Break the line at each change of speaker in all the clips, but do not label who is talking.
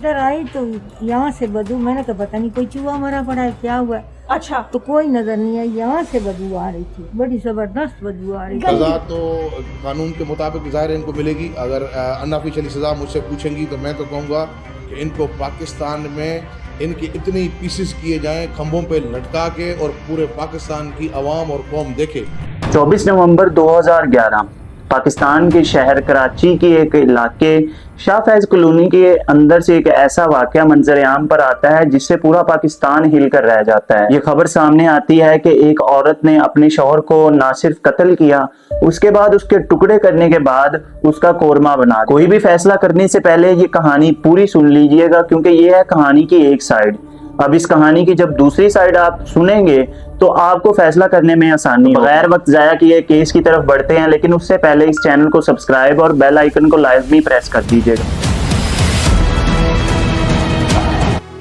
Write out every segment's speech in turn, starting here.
इधर आई तो यहाँ से बदबू, मैंने कहा पता नहीं कोई चूहा मरा पड़ा है, क्या हुआ है।
अच्छा,
तो कोई नजर नहीं आई, यहाँ से बदबू आ रही थी, बड़ी जबरदस्त बदबू आ रही थी।
सजा तो कानून के मुताबिक ज़ाहिर इनको मिलेगी। अगर अनऑफिशियली सज़ा मुझसे पूछेंगी तो मैं तो कहूँगा कि इनको पाकिस्तान में इनकी इतनी पीसेस किए जाएं, खंभों पे लटका के, और पूरे पाकिस्तान की आवाम और कौम देखे।
24 नवंबर 2011 पाकिस्तान के शहर कराची के एक इलाके शाह फैज कॉलोनी के अंदर से एक ऐसा वाकया मंजर आम पर आता है जिससे पूरा पाकिस्तान हिल कर रह जाता है। ये खबर सामने आती है कि एक औरत ने अपने शौहर को ना सिर्फ कत्ल किया, उसके बाद उसके टुकड़े करने के बाद उसका कोरमा बना दिया। कोई भी फैसला करने से पहले ये कहानी पूरी सुन लीजिएगा, क्योंकि ये है कहानी की एक साइड। अब इस कहानी की जब दूसरी साइड आप सुनेंगे तो आपको फैसला करने में आसानी होगी। बगैर वक्त जाया किए केस की तरफ बढ़ते हैं, लेकिन उससे पहले इस चैनल को सब्सक्राइब और बेल आइकन को लाजमी प्रेस कर दीजिएगा।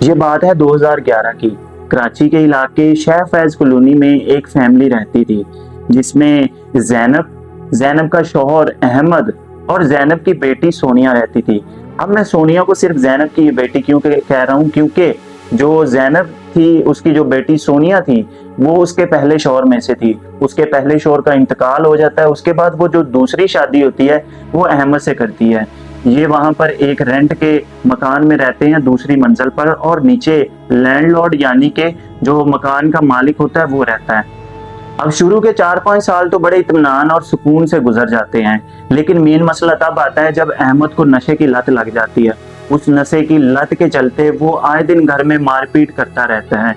ये बात है 2011 की। कराची के इलाके शाह फैज कॉलोनी में एक फैमिली रहती थी जिसमें जैनब का शौहर अहमद और जैनब की बेटी सोनिया रहती थी। अब मैं सोनिया को सिर्फ जैनब की बेटी क्यों कह रहा हूँ, क्योंकि जो जैनब थी उसकी जो बेटी सोनिया थी वो उसके पहले शौहर में से थी। उसके पहले शौहर का इंतकाल हो जाता है, उसके बाद वो जो दूसरी शादी होती है वो अहमद से करती है। ये वहां पर एक रेंट के मकान में रहते हैं दूसरी मंजिल पर, और नीचे लैंडलॉर्ड यानी कि जो मकान का मालिक होता है वो रहता है। अब शुरू के 4-5 साल तो बड़े इत्मीनान और सुकून से गुजर जाते हैं, लेकिन मेन मसला तब आता है जब अहमद को नशे की लत लग जाती है। उस नशे की लत के चलते वो आए दिन घर में मारपीट करता रहता है।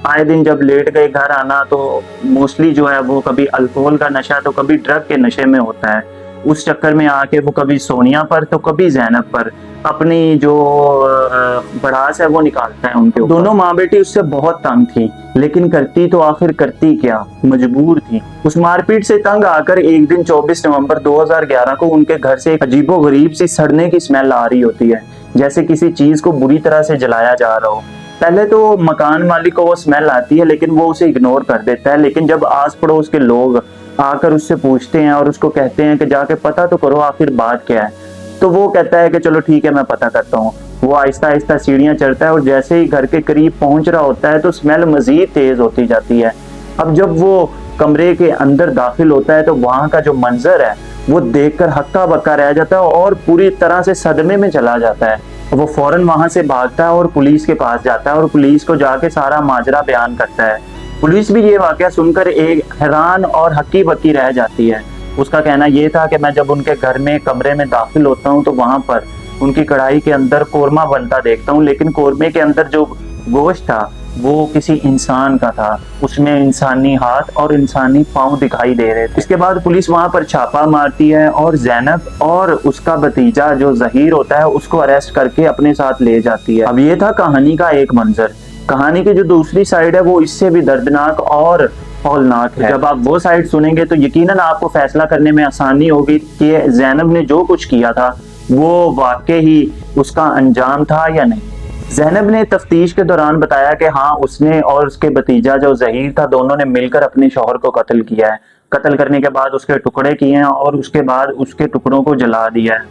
आए दिन जब लेट गए घर आना तो मोस्टली जो है वो कभी अल्कोहल का नशा तो कभी ड्रग के नशे में होता है। उस चक्कर में आके वो कभी सोनिया पर तो कभी जैनब पर अपनी जो भड़ास है वो निकालता है उनके ऊपर। दोनों माँ बेटी उससे बहुत तंग थी, लेकिन करती तो आखिर करती क्या, मजबूर थी। उस मारपीट से तंग आकर एक दिन 24 नवंबर 2011 को उनके घर से एक अजीबोगरीब सी सड़ने की स्मेल आ रही होती है, जैसे किसी चीज को बुरी तरह से जलाया जा रहा हो। पहले तो मकान मालिक को वो स्मेल आती है, लेकिन वो उसे इग्नोर कर देता है। लेकिन जब आस पड़ोस के लोग आकर उससे पूछते हैं और उसको कहते हैं कि जाके पता तो करो आखिर बात क्या है, तो वो कहता है कि चलो ठीक है मैं पता करता हूँ। वो आहिस्ता आहिस्ता सीढ़ियाँ चढ़ता है और जैसे ही घर के करीब पहुंच रहा होता है तो स्मेल मजीद तेज होती जाती है। अब जब वो कमरे के अंदर दाखिल होता है तो वहां का जो मंजर है वो देखकर हक्का बक्का रह जाता है और पूरी तरह से सदमे में चला जाता है। वो फौरन वहां से भागता है और पुलिस के पास जाता है और पुलिस को जाके सारा माजरा बयान करता है। पुलिस भी ये वाकया सुनकर एक हैरान और हक्की बक्की रह जाती है। उसका कहना ये था कि मैं जब उनके घर में कमरे में दाखिल होता हूँ तो वहां पर उनकी कढ़ाई के अंदर कोरमा बनता देखता हूँ, लेकिन कोरमे के अंदर जो गोश्त था वो किसी इंसान का था। उसमें इंसानी हाथ और इंसानी पांव दिखाई दे रहे थे। इसके बाद पुलिस वहां पर छापा मारती है और जैनब और उसका भतीजा जो जहीर होता है उसको अरेस्ट करके अपने साथ ले जाती है। अब ये था कहानी का एक मंजर। कहानी की जो दूसरी साइड है वो इससे भी दर्दनाक और हौलनाक है। जब आप वो साइड सुनेंगे तो यकीनन आपको फैसला करने में आसानी होगी कि जैनब ने जो कुछ किया था वो वाकई ही उसका अंजाम था या नहीं। जैनब ने तफ्तीश के दौरान बताया कि हाँ, उसने और उसके भतीजा जो जहीर था दोनों ने मिलकर अपने शौहर को कत्ल किया है। कत्ल करने के बाद उसके टुकड़े किए हैं और उसके बाद उसके टुकड़ों को जला दिया है।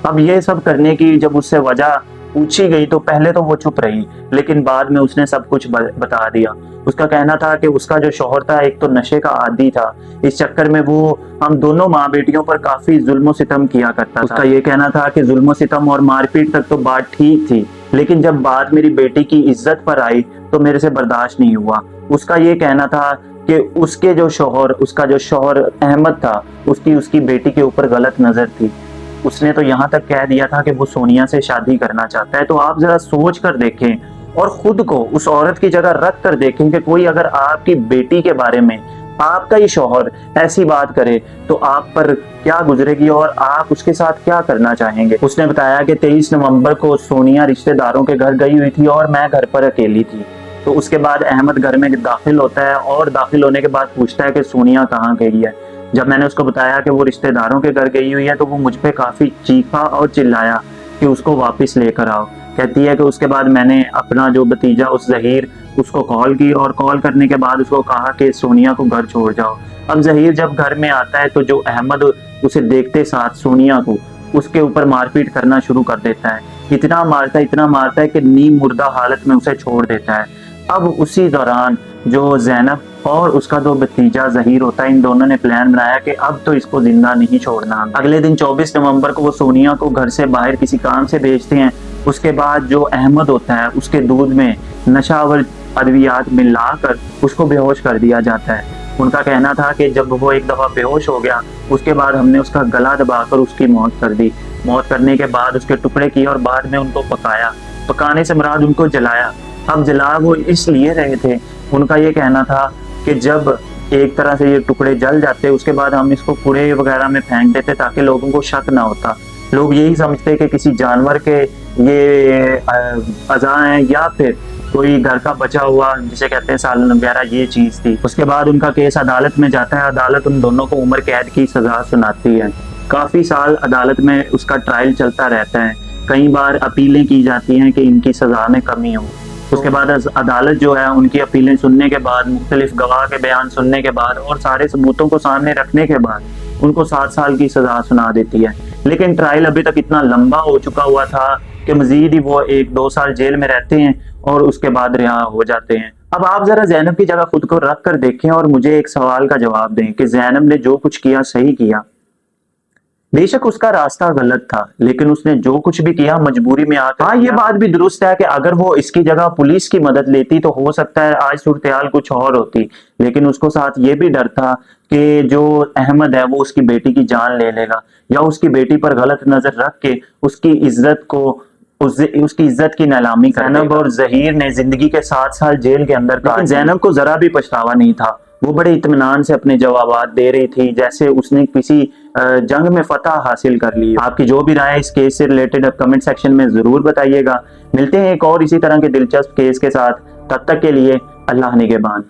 अब ये सब करने की जब उससे वजह पूछी गई तो पहले तो वो चुप रही, लेकिन बाद में उसने सब कुछ बता दिया। उसका कहना था कि उसका जो शौहर था एक तो नशे का आदी था, इस चक्कर में वो हम दोनों माँ बेटियों पर काफी जुल्म सितम किया करता था। उसका ये कहना था कि जुल्म सितम और मारपीट तक तो बात ठीक थी, लेकिन जब बात मेरी बेटी की इज्जत पर आई तो मेरे से बर्दाश्त नहीं हुआ। उसका ये कहना था कि उसका जो शौहर अहमद था उसकी बेटी के ऊपर गलत नजर थी। उसने तो यहाँ तक कह दिया था कि वो सोनिया से शादी करना चाहता है। तो आप जरा सोच कर देखें और खुद को उस औरत की जगह रख कर देखें कि कोई अगर आपकी बेटी के बारे में आपका ही शौहर ऐसी बात करे तो आप पर क्या गुजरेगी और आप उसके साथ क्या करना चाहेंगे। उसने बताया कि 23 नवंबर को सोनिया रिश्तेदारों के घर गई हुई थी और मैं घर पर अकेली थी। तो उसके बाद अहमद घर में दाखिल होता है और दाखिल होने के बाद पूछता है कि सोनिया कहाँ गई है। जब मैंने उसको बताया कि वो रिश्तेदारों के घर गई हुई है तो वो मुझ पे काफी चीखा और चिल्लाया कि उसको वापस लेकर आओ। कहती है कि उसके बाद मैंने अपना जो भतीजा उस जहीर उसको कॉल की और कॉल करने के बाद उसको कहा कि सोनिया को घर छोड़ जाओ। अब जहीर जब घर में आता है तो जो अहमद उसे देखते साथ सोनिया को उसके ऊपर मारपीट करना शुरू कर देता है। اتنا مارتا ہے کہ نیم مردہ حالت میں اسے چھوڑ دیتا ہے۔ اب اسی دوران جو زینب اور اس کا دو بھتیجا ظہیر ہوتا ہے، ان دونوں نے پلان بنایا کہ اب تو اس کو زندہ نہیں چھوڑنا۔ اگلے دن 24 نومبر کو وہ سونیا کو گھر سے باہر کسی کام سے بھیجتے ہیں۔ اس کے بعد جو احمد ہوتا ہے اس کے دودھ میں نشہ آور ادویات ملا کر اس کو بے ہوش کر دیا جاتا ہے۔ ان کا کہنا تھا کہ جب وہ ایک دفعہ بے ہوش ہو گیا اس کے بعد ہم نے اس کا گلا دبا کر اس کی موت کر دی۔ موت کرنے کے بعد اس کے ٹکڑے کیے اور بعد میں ان کو پکایا، پکانے سے مراد ان کو جلایا۔ اب جلا وہ اس لیے رہے تھے، ان کا یہ کہنا تھا کہ جب ایک طرح سے یہ ٹکڑے جل جاتے اس کے بعد ہم اس کو کوڑے وغیرہ میں پھینک دیتے تاکہ لوگوں کو شک نہ ہوتا، لوگ یہی سمجھتے کہ کسی جانور کے یہ اعضاء ہیں یا پھر کوئی گھر کا بچا ہوا جسے کہتے ہیں سالن وغیرہ، یہ چیز تھی۔ اس کے بعد ان کا کیس عدالت میں جاتا ہے، عدالت ان دونوں کو عمر قید کی سزا سناتی ہے۔ کافی سال عدالت میں اس کا ٹرائل چلتا رہتا ہے، کئی بار اپیلیں کی جاتی ہیں کہ ان کی سزا میں کمی ہو۔ اس کے بعد عدالت جو ہے ان کی اپیلیں سننے کے بعد، مختلف گواہ کے بیان سننے کے بعد اور سارے ثبوتوں کو سامنے رکھنے کے بعد ان کو 7 سال کی سزا سنا دیتی ہے۔ لیکن ٹرائل ابھی تک اتنا لمبا ہو چکا ہوا تھا کہ مزید ہی وہ 1-2 سال جیل میں رہتے ہیں اور اس کے بعد رہا ہو جاتے ہیں۔ اب آپ ذرا زینب کی جگہ خود کو رکھ کر دیکھیں اور مجھے ایک سوال کا جواب دیں کہ زینب نے جو کچھ کیا صحیح کیا؟ بے شک اس کا راستہ غلط تھا، لیکن اس نے جو کچھ بھی کیا مجبوری میں آ کر۔ ہاں یہ بات بھی درست ہے کہ اگر وہ اس کی جگہ پولیس کی مدد لیتی تو ہو سکتا ہے آج صورتحال کچھ اور ہوتی، لیکن اس کو ساتھ یہ بھی ڈر تھا کہ جو احمد ہے وہ اس کی بیٹی کی جان لے لے گا یا اس کی بیٹی پر غلط نظر رکھ کے اس کی عزت کی نیلامی کر دے گا۔ زینب اور ظہیر نے زندگی کے 7 سال جیل کے اندر کاٹے، لیکن زینب کو ذرا بھی پچھتاوا نہیں تھا، وہ بڑے اطمینان سے اپنے جوابات دے رہی تھی جیسے اس نے کسی جنگ میں فتح حاصل کر لی۔ آپ کی جو بھی رائے اس کیس سے ریلیٹڈ کمنٹ سیکشن میں ضرور بتائیے گا۔ ملتے ہیں ایک اور اسی طرح کے دلچسپ کیس کے ساتھ، تب تک کے لیے اللہ نگہبان۔